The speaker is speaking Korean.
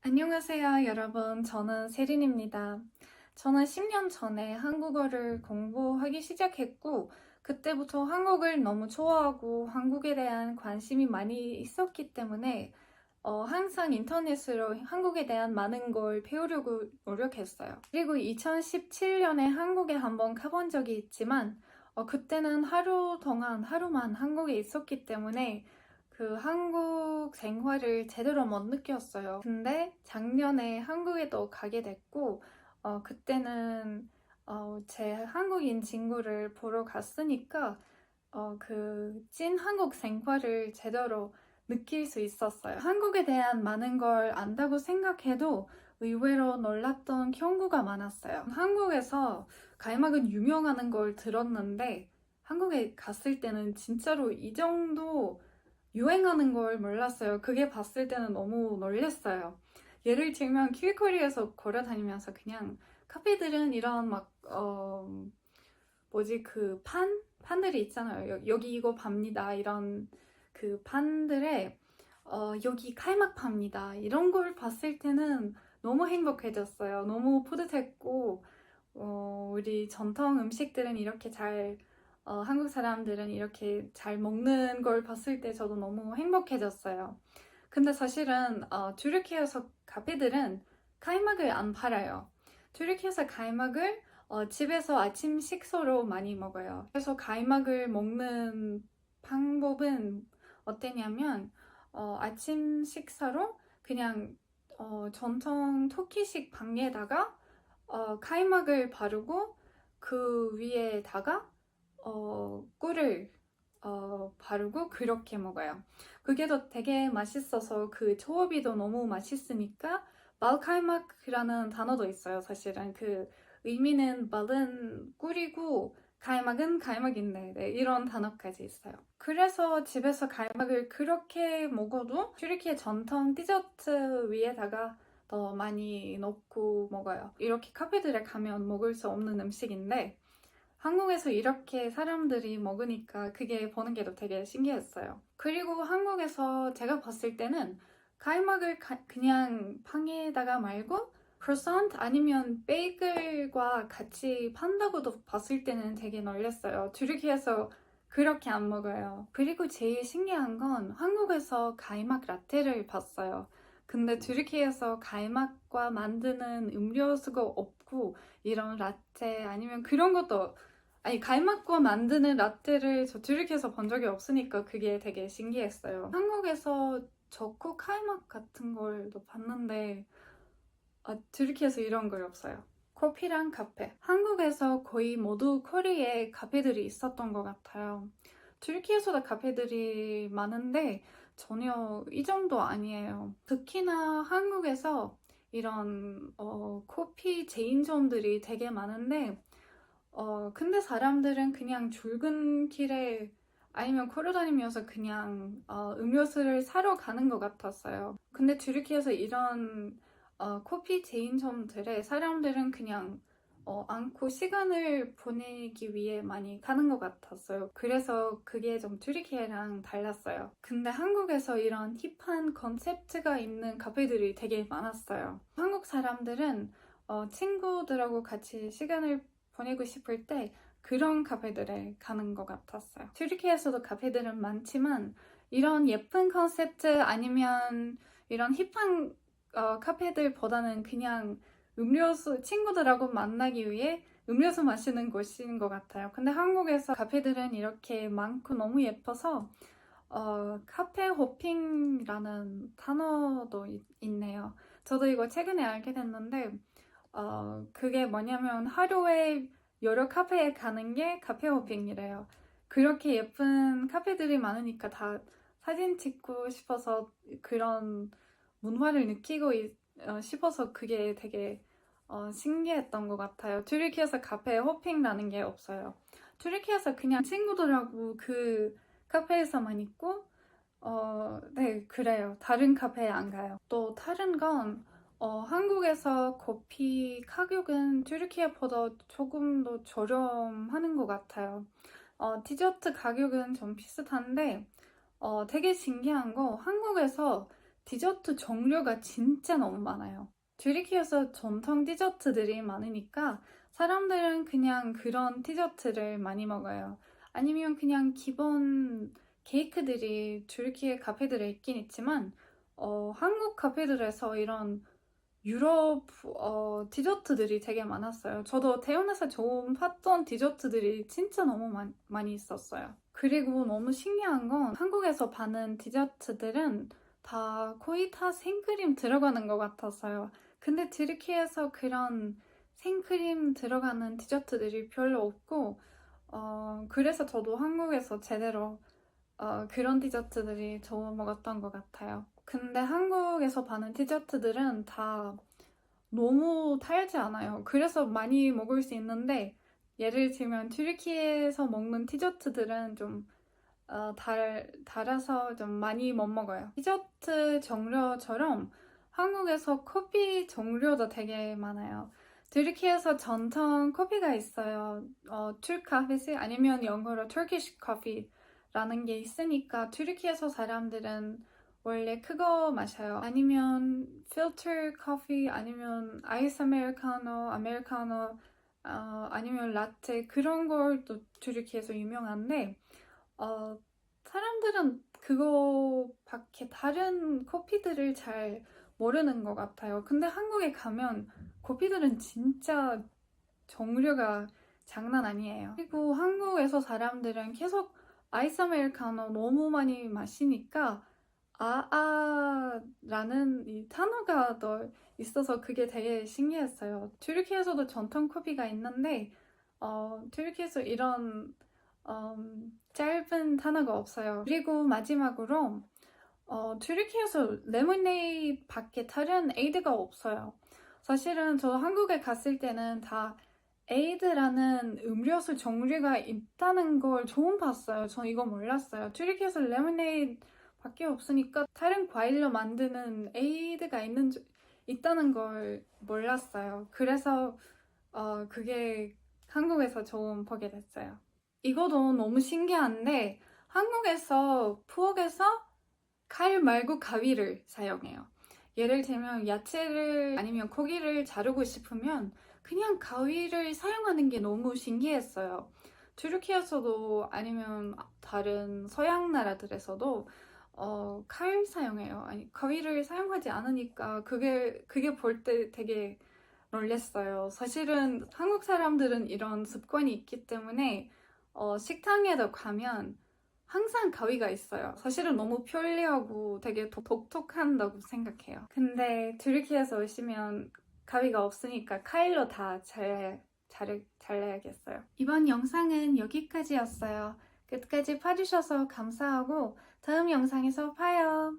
안녕하세요, 여러분. 저는 세린입니다. 저는 10년 전에 한국어를 공부하기 시작했고, 그때부터 한국을 너무 좋아하고 한국에 대한 관심이 많이 있었기 때문에 항상 인터넷으로 한국에 대한 많은 걸 배우려고 노력했어요. 그리고 2017년에 한국에 한번 가본 적이 있지만, 그때는 하루 동안 하루만 한국에 있었기 때문에 그 한국 생활을 제대로 못 느꼈어요. 근데 작년에 한국에 또 가게 됐고, 그때는 제 한국인 친구를 보러 갔으니까 그 찐 한국 생활을 제대로 느낄 수 있었어요. 한국에 대한 많은 걸 안다고 생각해도 의외로 놀랐던 경우가 많았어요. 한국에서 가이막은 유명하는 걸 들었는데 한국에 갔을 때는 진짜로 이 정도 유행하는 걸 몰랐어요. 그게 봤을 때는 너무 놀랐어요. 예를 들면 길거리에서 걸어 다니면서 그냥 카페들은 이런 막 뭐지 그 판들이 있잖아요. 여기 이거 팝니다. 이런 그 판들에 여기 칼막 팝니다. 이런 걸 봤을 때는 너무 행복해졌어요. 너무 뿌듯했고 우리 전통 음식들은 이렇게 잘 한국 사람들은 이렇게 잘 먹는 걸 봤을 때 저도 너무 행복해졌어요. 근데 사실은 튀르키예에서 카페들은 카이막을 안 팔아요. 튀르키예에서 카이막을 집에서 아침 식사로 많이 먹어요. 그래서 카이막을 먹는 방법은 어땠냐면 아침 식사로 그냥 전통 터키식 빵에다가 카이막을 바르고 그 위에다가 꿀을 바르고 그렇게 먹어요. 그게 더 되게 맛있어서 그 조합이 더 너무 맛있으니까 말카이막이라는 단어도 있어요. 사실은 그 의미는 말은 꿀이고 가이막은 가이막인데 네, 이런 단어까지 있어요. 그래서 집에서 가이막을 그렇게 먹어도 튀르키예 전통 디저트 위에다가 더 많이 넣고 먹어요. 이렇게 카페들에 가면 먹을 수 없는 음식인데 한국에서 이렇게 사람들이 먹으니까 그게 보는 게 되게 신기했어요. 그리고 한국에서 제가 봤을 때는 가이막을 그냥 팡에다가 말고 크로issant 아니면 베이글과 같이 판다고도 봤을 때는 되게 놀랐어요. 튀르키예에서 그렇게 안 먹어요. 그리고 제일 신기한 건 한국에서 가이막 라떼를 봤어요. 근데 튀르키예에서 가이막과 만드는 음료수가 없고 이런 라떼 아니면 그런 것도 아니 갈막과 만드는 라떼를 저 튀르키예에서 본 적이 없으니까 그게 되게 신기했어요. 한국에서 초코 칼막 같은 걸도 봤는데 튀르키예에서 이런 걸 없어요. 커피랑 카페. 한국에서 거의 모두 커리에 카페들이 있었던 것 같아요. 튀르키예에서도 카페들이 많은데 전혀 이 정도 아니에요. 특히나 한국에서 이런 커피 체인점들이 되게 많은데 근데 사람들은 그냥 출근 길에 아니면 걸어 다니면서 그냥 음료수를 사러 가는 것 같았어요. 근데 튀르키예에서 이런 커피 체인점들에 사람들은 그냥 앉고 시간을 보내기 위해 많이 가는 것 같았어요. 그래서 그게 좀 튀르키예랑 달랐어요. 근데 한국에서 이런 힙한 컨셉트가 있는 카페들이 되게 많았어요. 한국 사람들은 친구들하고 같이 시간을 보내고 싶을 때 그런 카페들에 가는 것 같았어요. 튀르키예에서도 카페들은 많지만 이런 예쁜 컨셉트 아니면 이런 힙한 카페들보다는 그냥 음료수 친구들하고 만나기 위해 음료수 마시는 곳인 것 같아요. 근데 한국에서 카페들은 이렇게 많고 너무 예뻐서 카페 호핑이라는 단어도 있네요. 저도 이거 최근에 알게 됐는데 그게 뭐냐면 하루에 여러 카페에 가는 게 카페 호핑이래요. 그렇게 예쁜 카페들이 많으니까 다 사진 찍고 싶어서 그런 문화를 느끼고 싶어서 그게 되게 신기했던 것 같아요. 튀르키예에서 카페에 호핑라는 게 없어요. 튀르키예에서 그냥 친구들하고 그 카페에서만 있고 네, 그래요. 다른 카페에 안 가요. 또 다른 건 한국에서 커피 가격은 튀르키예보다 조금 더 저렴하는 것 같아요. 디저트 가격은 좀 비슷한데 되게 신기한 거 한국에서 디저트 종류가 진짜 너무 많아요. 튀르키예에서 전통 디저트들이 많으니까 사람들은 그냥 그런 디저트를 많이 먹어요. 아니면 그냥 기본 케이크들이 튀르키예 카페들에 있긴 있지만 한국 카페들에서 이런 유럽 디저트들이 되게 많았어요. 저도 태어나서 처음 봤던 디저트들이 진짜 너무 많이 있었어요. 그리고 너무 신기한 건 한국에서 파는 디저트들은 거의 다 생크림 들어가는 것 같았어요. 근데 튀르키예에서 그런 생크림 들어가는 디저트들이 별로 없고 그래서 저도 한국에서 제대로 그런 디저트들이 처음 먹었던 것 같아요. 근데 한국에서 파는 디저트들은 다 너무 달지 않아요. 그래서 많이 먹을 수 있는데 예를 들면 튀르키예에서 먹는 디저트들은 좀 달아서 좀 많이 못 먹어요. 디저트 종류처럼 한국에서 커피 종류도 되게 많아요. 튀르키예에서 전통 커피가 있어요. 툴 카페 아니면 영어로 Turkish coffee라는 게 있으니까 튀르키예에서 사람들은 원래 그거 마셔요. 아니면 필터 커피, 아니면 아이스 아메리카노, 아니면 라떼 그런 걸또 튀르키예에서 유명한데 사람들은 그거밖에 다른 커피들을 잘 모르는 것 같아요. 근데 한국에 가면 커피들은 진짜 종류가 장난 아니에요. 그리고 한국에서 사람들은 계속 아이스 아메리카노 너무 많이 마시니까 아아라는 이 단어가 더 있어서 그게 되게 신기했어요. 튀르키예에서도 전통 커피가 있는데 튀르키예에서 이런 짧은 단어가 없어요. 그리고 마지막으로 튀르키예에서 레모네이드 밖에 다른 에이드가 없어요. 사실은 저 한국에 갔을 때는 다 에이드라는 음료수 종류가 있다는 걸 처음 봤어요. 저 이거 몰랐어요. 튀르키예에서 레모네이드 밖에 없으니까 다른 과일로 만드는 에이드가 있다는 걸 몰랐어요. 그래서 그게 한국에서 처음 보게 됐어요. 이거도 너무 신기한데 한국에서 부엌에서 칼 말고 가위를 사용해요. 예를 들면 야채를 아니면 고기를 자르고 싶으면 그냥 가위를 사용하는 게 너무 신기했어요. 튀르키예에서도 아니면 다른 서양 나라들에서도 칼 사용해요. 아니 가위를 사용하지 않으니까 그게 볼 때 되게 놀랬어요. 사실은 한국 사람들은 이런 습관이 있기 때문에 식당에도 가면 항상 가위가 있어요. 사실은 너무 편리하고 되게 독특한다고 생각해요. 근데 튀르키예에서 오시면 가위가 없으니까 칼로 다 잘라야겠어요. 이번 영상은 여기까지였어요. 끝까지 봐주셔서 감사하고 다음 영상에서 봐요.